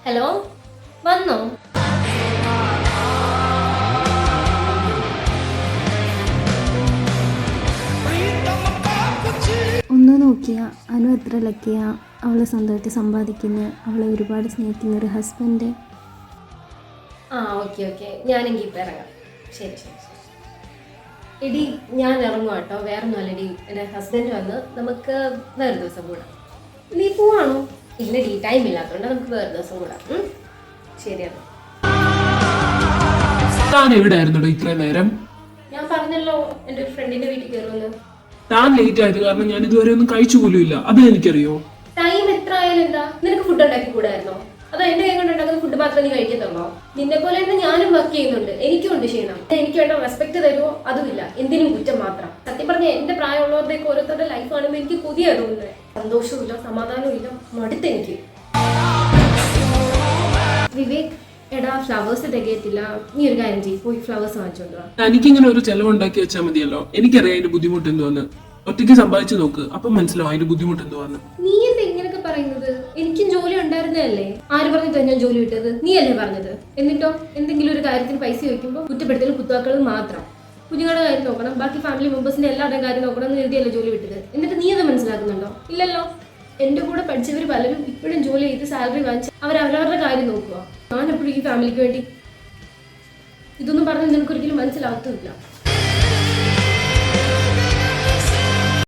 Hello, വന്നോ? ഒന്ന് നോക്കിയാ അനു എത്ര ലക്കിയാ. അവളെ സ്വന്തമായിട്ട് സമ്പാദിക്കുന്ന, അവളെ ഒരുപാട് സ്നേഹിക്കുന്ന ഒരു ഹസ്ബൻഡ്. ഓക്കെ ഓക്കെ, ഞാനെങ്കിൽ ഇപ്പം ഇറങ്ങാം. ശരി ശരി ശരി. എടി ഞാൻ ഇറങ്ങുക കേട്ടോ. വേറെ ഒന്നുമല്ലടി, എൻ്റെ ഹസ്ബൻഡ് വന്ന് നമുക്ക് വേറെ ദിവസം കൂടാം. നീ പോവാണോ? ഇല്ലടി, ടൈം ഇല്ലാത്തതുകൊണ്ട് നമുക്ക് വേറെ ദിവസം കൂടാം. ശരിയാണ്. താൻ എവിടെയായിരുന്നു ഇത്രയും നേരം? ഞാൻ പറഞ്ഞല്ലോ എൻ്റെ ഒരു ഫ്രണ്ടിന്റെ വീട്ടിൽ കയറുമെന്ന്. താൻ ലേറ്റ് ആയത് കാരണം ഞാൻ ഇതുവരെ ഒന്നും കഴിച്ചു പോലും ഇല്ല. അത് എനിക്കറിയോ. ടൈം എത്ര ആയാലും എന്താ, നിനക്ക് ഫുഡ് ഉണ്ടാക്കി കൂടായിരുന്നോ? അതോ എന്റെ കൈ കൊണ്ട് ഉണ്ടാക്കുന്ന ഫുഡ് മാത്രമേ നീ കഴിക്കത്തുള്ളോ? നിന്നെ പോലെ തന്നെ ഞാനും വർക്ക് ചെയ്യുന്നുണ്ട്, എനിക്കും ഉണ്ട് ക്ഷീണം. എനിക്ക് വേണ്ട റെസ്പെക്ട് തരുമോ? അതുമില്ല, എന്തിനും കുറ്റം മാത്രം. സത്യം പറഞ്ഞ എന്റെ പ്രായമുള്ളവരുടെയൊക്കെ ഓരോരുത്തരുടെ ലൈഫ് കാണുമ്പോൾ എനിക്ക് പുതിയ തോന്നുന്നത്. സന്തോഷവും ഇല്ല, സമാധാനവും ഇല്ല, മടുത്തെനിക്ക്. വിവേക്, എടാ ഫ്ലവേഴ്സ് തികയത്തില്ല. നീ ഒരു കാര്യം ചെയ്യും, പോയി ഫ്ലവേഴ്സ് വാങ്ങിച്ചോണ്ട് വാ. എനിക്കിങ്ങനെ ഒരു ചെലവുണ്ടാക്കി വെച്ചാൽ മതിയല്ലോ. എനിക്കറിയാം അതിന്റെ ബുദ്ധിമുട്ട് എന്തുവന്ന്. ഒറ്റയ്ക്ക് സമ്പാദിച്ചു നോക്ക്, അപ്പം മനസ്സിലാവും അതിന്റെ ബുദ്ധിമുട്ട് എന്തുവാന്ന്. നീ എന്താ ഇങ്ങനെയൊക്കെ പറയുന്നത്? എനിക്കും ജോലി ഉണ്ടായിരുന്നല്ലേ. ആര് പറഞ്ഞിട്ടോ ഞാൻ ജോലി വിട്ടത്? നീ അല്ലേ പറഞ്ഞത്? എന്നിട്ടോ എന്തെങ്കിലും ഒരു കാര്യത്തിന് പൈസ ചോദിക്കുമ്പോൾ കുറ്റപ്പെടുത്തലും കുത്തുവാക്കളും മാത്രം. കുഞ്ഞുങ്ങളുടെ കാര്യം നോക്കണം, ബാക്കി ഫാമിലി മെമ്പേഴ്സിന്റെ എല്ലാവരുടെയും കാര്യം നോക്കണം എന്ന് എഴുതിയല്ലേ ജോലി വിട്ടത്. എന്നിട്ട് നീ അത് മനസ്സിലാക്കുന്നുണ്ടോ? ഇല്ലല്ലോ. എന്റെ കൂടെ പഠിച്ചവർ പലരും ഇപ്പോഴും ജോലി ചെയ്ത് സാലറി വാങ്ങിച്ച് അവരവരുടെ കാര്യം നോക്കുക. ഞാൻ എപ്പോഴും ഈ ഫാമിലിക്ക് വേണ്ടി ഇതൊന്നും പറഞ്ഞാൽ നിനക്കൊരിക്കലും മനസ്സിലാവത്തുമില്ല.